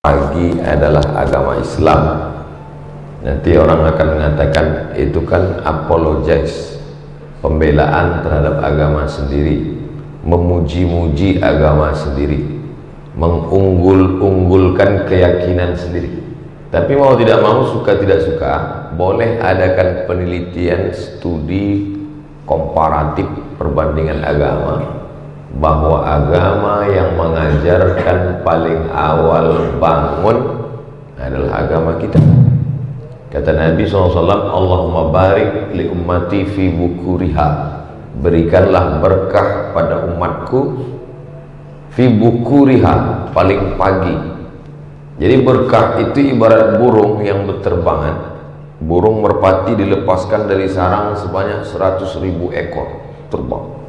pagi adalah agama Islam. Nanti orang akan mengatakan itu kan apologize, pembelaan terhadap agama sendiri, memuji-muji agama sendiri, mengunggul-unggulkan keyakinan sendiri. Tapi mau tidak mau, suka tidak suka, boleh adakan penelitian studi komparatif perbandingan agama, bahwa agama yang mengajarkan paling awal bangun adalah agama kita. Kata Nabi SAW, Allahumma barik li ummati fi bukuriha, berikanlah berkah pada umatku fi bukuriha, paling pagi. Jadi berkah itu ibarat burung yang berterbangan. Burung merpati dilepaskan dari sarang sebanyak 100.000 ekor terbang.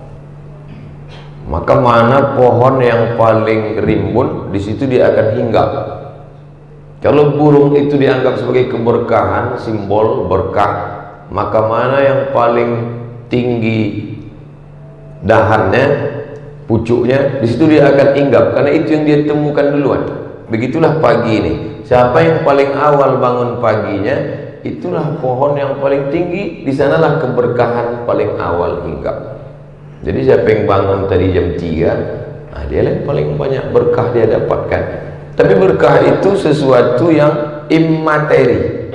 Maka mana pohon yang paling rimbun, di situ dia akan hinggap. Kalau burung itu dianggap sebagai keberkahan, simbol berkah, maka mana yang paling tinggi dahannya, pucuknya, di situ dia akan hinggap, karena itu yang dia temukan duluan. Begitulah pagi ini. Siapa yang paling awal bangun paginya, itulah pohon yang paling tinggi, di sanalah keberkahan paling awal hinggap. Jadi siapa yang bangun tadi jam 3, dia yang paling banyak berkah dia dapatkan. Tapi berkah itu sesuatu yang immateri,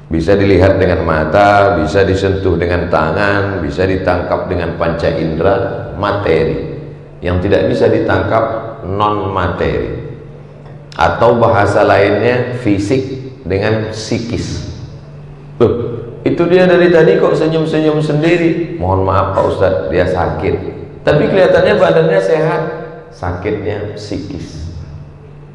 bisa dilihat dengan mata, bisa disentuh dengan tangan, bisa ditangkap dengan panca indera, materi. Yang tidak bisa ditangkap non materi, atau bahasa lainnya fisik dengan psikis. Itu dia dari tadi kok senyum-senyum sendiri. Mohon maaf Pak Ustadz, dia sakit, tapi kelihatannya badannya sehat. Sakitnya psikis,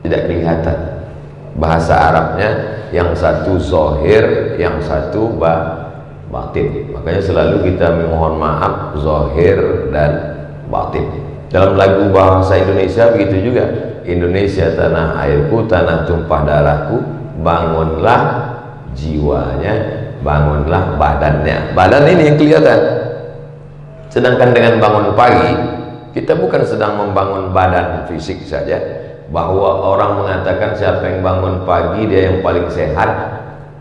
tidak kelihatan. Bahasa Arabnya yang satu zohir, yang satu batin. Makanya selalu kita mohon maaf zohir dan batin. Dalam lagu bahasa Indonesia begitu juga. Indonesia tanah airku, tanah tumpah darahku, bangunlah jiwanya, bangunlah badannya. Badan ini yang kelihatan. Sedangkan dengan bangun pagi, kita bukan sedang membangun badan fisik saja. Bahwa orang mengatakan siapa yang bangun pagi dia yang paling sehat,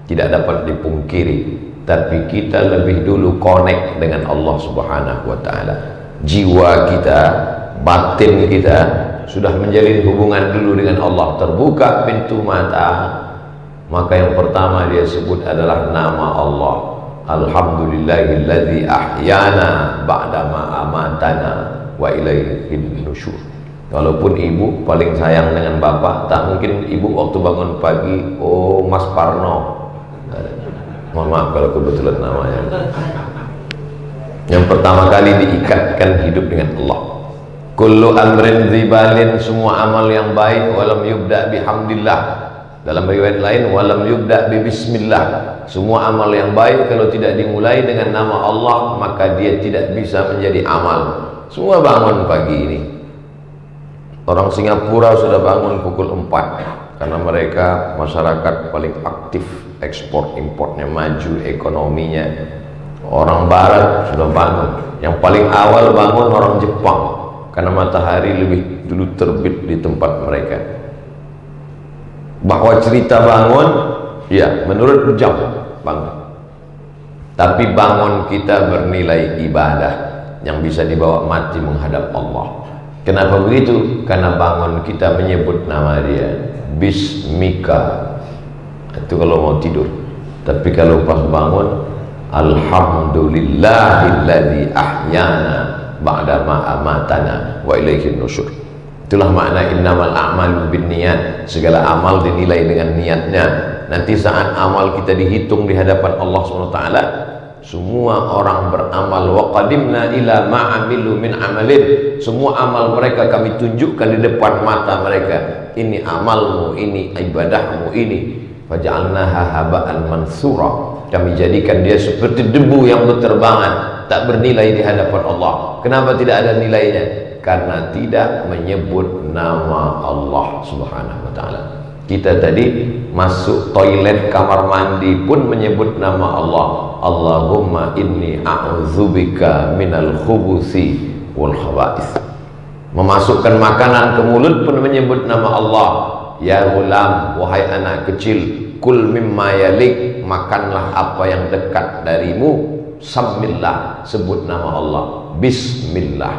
tidak dapat dipungkiri. Tapi kita lebih dulu connect dengan Allah Subhanahu wa ta'ala. Jiwa kita, batin kita sudah menjalin hubungan dulu dengan Allah. Terbuka pintu mata, maka yang pertama dia sebut adalah nama Allah. Alhamdulillahilladzi ahyana ba'dama amatana wa ilaihin nusyur. Walaupun ibu paling sayang dengan bapak, tak mungkin ibu waktu bangun pagi, oh Mas Parno. Mohon maaf kalau kebetulan namanya. Yang pertama kali diikatkan hidup dengan Allah. Kullu amrin zibalin, semua amal yang baik, walam yubda bihamdillah. Dalam riwayat lain, walam yubda bi bismillah. Semua amal yang baik kalau tidak dimulai dengan nama Allah, maka dia tidak bisa menjadi amal. Semua bangun pagi ini. Orang Singapura sudah bangun pukul 4 karena mereka masyarakat paling aktif, ekspor importnya maju, ekonominya. Orang Barat sudah bangun. Yang paling awal bangun orang Jepang karena matahari lebih dulu terbit di tempat mereka. Bahwa cerita bangun, ya menurut jam bangun, tapi bangun kita bernilai ibadah yang bisa dibawa mati menghadap Allah. Kenapa begitu? Karena bangun kita menyebut nama dia, Bismika. Itu kalau mau tidur. Tapi kalau pas bangun, Alhamdulillahilladzi ahyana ba'dama amatana wa ilaihin nusyur. Itulah makna innamal a'malu binniyat. Segala amal dinilai dengan niatnya. Nanti saat amal kita dihitung di hadapan Allah SWT, semua orang beramal, wa qadimna ila ma'amilu min amalin. Semua amal mereka kami tunjukkan di depan mata mereka. Ini amalmu, ini ibadahmu, ini. Faja'alnaha haba'an mansura. Kami jadikan dia seperti debu yang berterbangan, tak bernilai di hadapan Allah. Kenapa tidak ada nilainya? Karena tidak menyebut nama Allah Subhanahu wa ta'ala. Kita tadi masuk toilet kamar mandi pun menyebut nama Allah. Allahumma inni a'udzubika minal khubuthi wal khaba'ith. Memasukkan makanan ke mulut pun menyebut nama Allah. Ya ghulam, wahai anak kecil, kul mimma yalik, makanlah apa yang dekat darimu. Samillah, sebut nama Allah. Bismillah,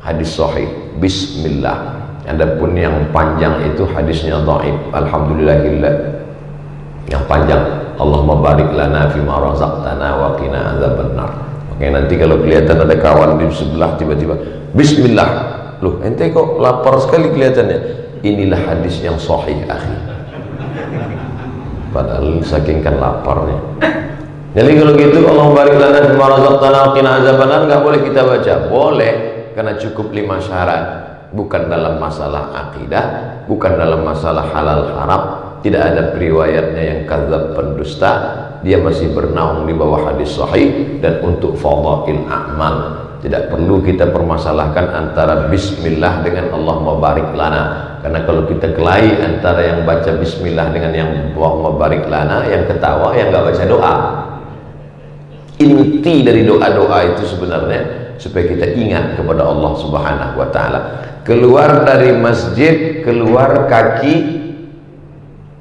hadis sahih. Bismillah. Adapun yang panjang itu hadisnya dhaif. Alhamdulillahillah. Yang panjang, Allahumma barik lana fima razaqtana wa qina azabannar. Oke, nanti kalau kelihatan ada kawan di sebelah tiba-tiba Bismillah, loh ente kok lapar sekali kelihatannya. Inilah hadis yang sahih, akhi. Padahal saking kan laparnya. Jadi kalau gitu, Allahumma barik lana fima razaqtana wa qina azabannar, nggak boleh kita baca. Boleh, karena cukup 5 syarat. Bukan dalam masalah akidah, bukan dalam masalah halal haram, tidak ada periwayatnya yang kadzab pendusta, dia masih bernaung di bawah hadis sahih. Dan untuk fadhail a'mal, tidak perlu kita permasalahkan antara bismillah dengan Allahumma barik lana. Karena kalau kita kelahi antara yang baca bismillah dengan yang Allahumma barik lana, yang ketawa yang nggak baca doa. Inti dari doa-doa itu sebenarnya supaya kita ingat kepada Allah Subhanahu wa taala. Keluar dari masjid, keluar kaki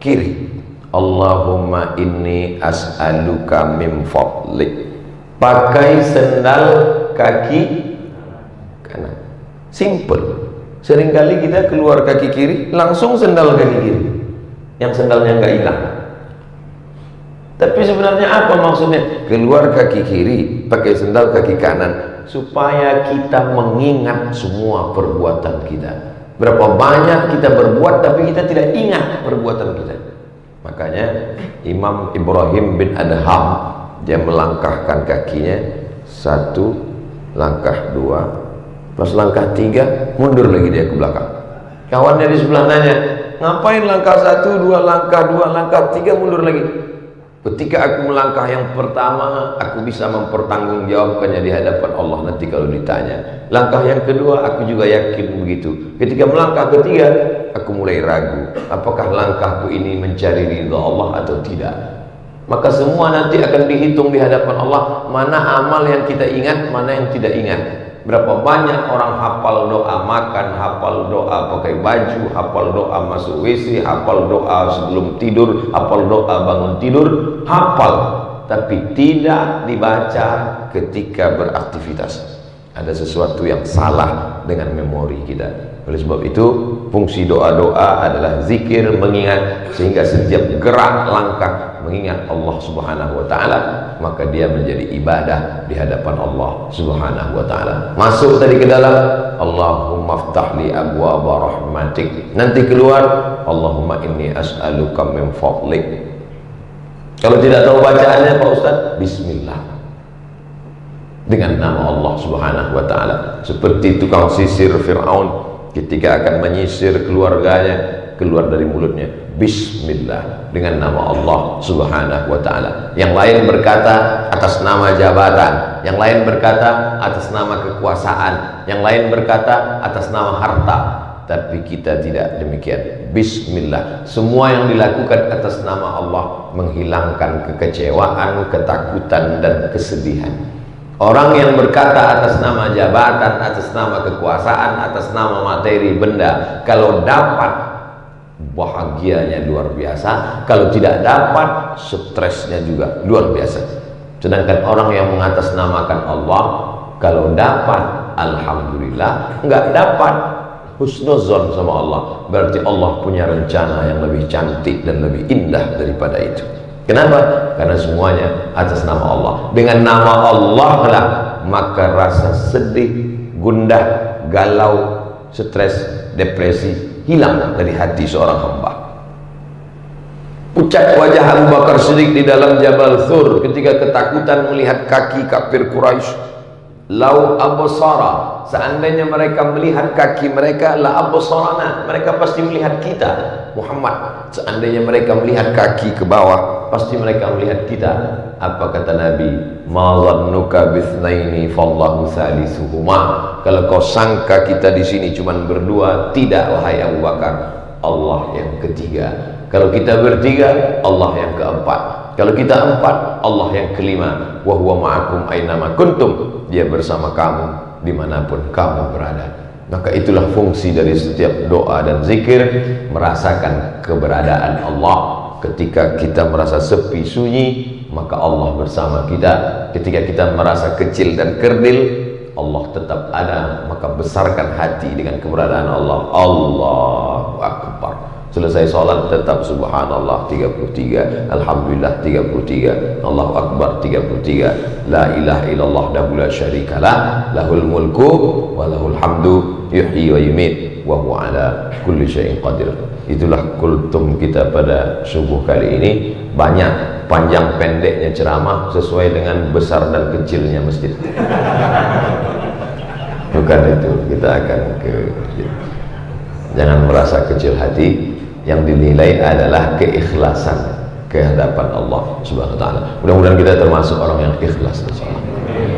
kiri. Allahumma inni as'aluka min fadlik. Pakai sendal kaki kanan. Simple. Seringkali kita keluar kaki kiri, langsung sendal kaki kiri, yang sendalnya nggak hilang. Tapi sebenarnya apa maksudnya? Keluar kaki kiri, pakai sendal kaki kanan, supaya kita mengingat semua perbuatan kita. Berapa banyak kita berbuat, tapi kita tidak ingat perbuatan kita. Makanya Imam Ibrahim bin Adham, dia melangkahkan kakinya, 1 langkah, 2, pas langkah 3 mundur lagi dia ke belakang. Kawannya di sebelah nanya, ngapain langkah 1, 2 langkah, 2 langkah, 3 mundur lagi? Ketika aku melangkah yang pertama, aku bisa mempertanggungjawabkannya di hadapan Allah nanti kalau ditanya. Langkah yang kedua, aku juga yakin begitu. Ketika melangkah ketiga, aku mulai ragu, apakah langkahku ini mencari ridha Allah atau tidak. Maka semua nanti akan dihitung di hadapan Allah, mana amal yang kita ingat, mana yang tidak ingat. Berapa banyak orang hafal doa makan, hafal doa pakai baju, hafal doa masuk WC, hafal doa sebelum tidur, hafal doa bangun tidur, hafal, tapi tidak dibaca ketika beraktivitas. Ada sesuatu yang salah dengan memori kita. Oleh sebab itu, fungsi doa-doa adalah zikir, mengingat, sehingga setiap gerak langkah mengingat Allah Subhanahu wa taala, maka dia menjadi ibadah di hadapan Allah Subhanahu wa taala. Masuk tadi ke dalam, Allahumma ftahli abwaaba rahmatik. Nanti keluar, Allahumma inni as'aluka min fadlik. Kalau tidak tahu bacaannya Pak Ustaz, bismillah, dengan nama Allah Subhanahu wa taala. Seperti tukang sisir Fir'aun ketika akan menyisir keluarganya, keluar dari mulutnya bismillah, dengan nama Allah Subhanahu wa taala. Yang lain berkata atas nama jabatan, yang lain berkata atas nama kekuasaan, yang lain berkata atas nama harta, tapi kita tidak demikian. Bismillah, semua yang dilakukan atas nama Allah menghilangkan kekecewaan, ketakutan dan kesedihan. Orang yang berkata atas nama jabatan, atas nama kekuasaan, atas nama materi benda, kalau dapat bahagianya luar biasa, kalau tidak dapat stresnya juga luar biasa. Sedangkan orang yang mengatasnamakan Allah, kalau dapat alhamdulillah, nggak dapat husnuzon sama Allah, berarti Allah punya rencana yang lebih cantik dan lebih indah daripada itu. Kenapa? Karena semuanya atas nama Allah. Dengan nama Allah lah maka rasa sedih, gundah, galau, stres, depresi hilang dari hati seorang hamba. Pucat wajah Abu Bakar Siddiq di dalam Jabal Thur ketika ketakutan melihat kaki kafir Quraisy. Lau absara, seandainya mereka melihat kaki mereka, la absarana, mereka pasti melihat kita Muhammad. Seandainya mereka melihat kaki ke bawah, pasti mereka melihat kita. Apa kata Nabi? Ma dhannuka bithnaini fallahu salisuhuma. Kalau kau sangka kita di sini cuma berdua, tidak wahai Abu Bakar, Allah yang ketiga. Kalau kita bertiga, Allah yang keempat. Kalau kita empat, Allah yang kelima. Wa huwa ma'akum ainama kuntum. Dia bersama kamu dimanapun kamu berada. Maka itulah fungsi dari setiap doa dan zikir, merasakan keberadaan Allah. Ketika kita merasa sepi sunyi, maka Allah bersama kita. Ketika kita merasa kecil dan kerdil, Allah tetap ada. Maka besarkan hati dengan keberadaan Allah. Allahu Akbar. Selesai sholat tetap subhanallah 33, alhamdulillah 33, Allahu Akbar 33, la ilaha illallah wahdahu la syarikalah, lahul mulku wa lahul hamdu yuhyi wa yumiit wa huwa ala kulli syai'in qadir. Itulah kultum kita pada subuh kali ini. Banyak panjang pendeknya ceramah sesuai dengan besar dan kecilnya masjid. Bukan itu, kita akan ke masjid. Jangan merasa kecil hati. Yang dinilai adalah keikhlasan ke hadapan Allah Subhanahu wa taala. Mudah-mudahan kita termasuk orang yang ikhlas insyaallah.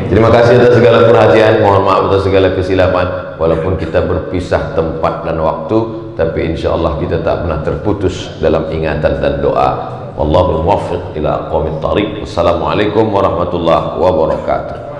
Terima kasih atas segala perhatian, mohon maaf atas segala kesilapan. Walaupun kita berpisah tempat dan waktu, tapi insyaallah kita tak pernah terputus dalam ingatan dan doa. Wallahu muwaffiq ila aqwamit thariq. Wassalamualaikum warahmatullahi wabarakatuh.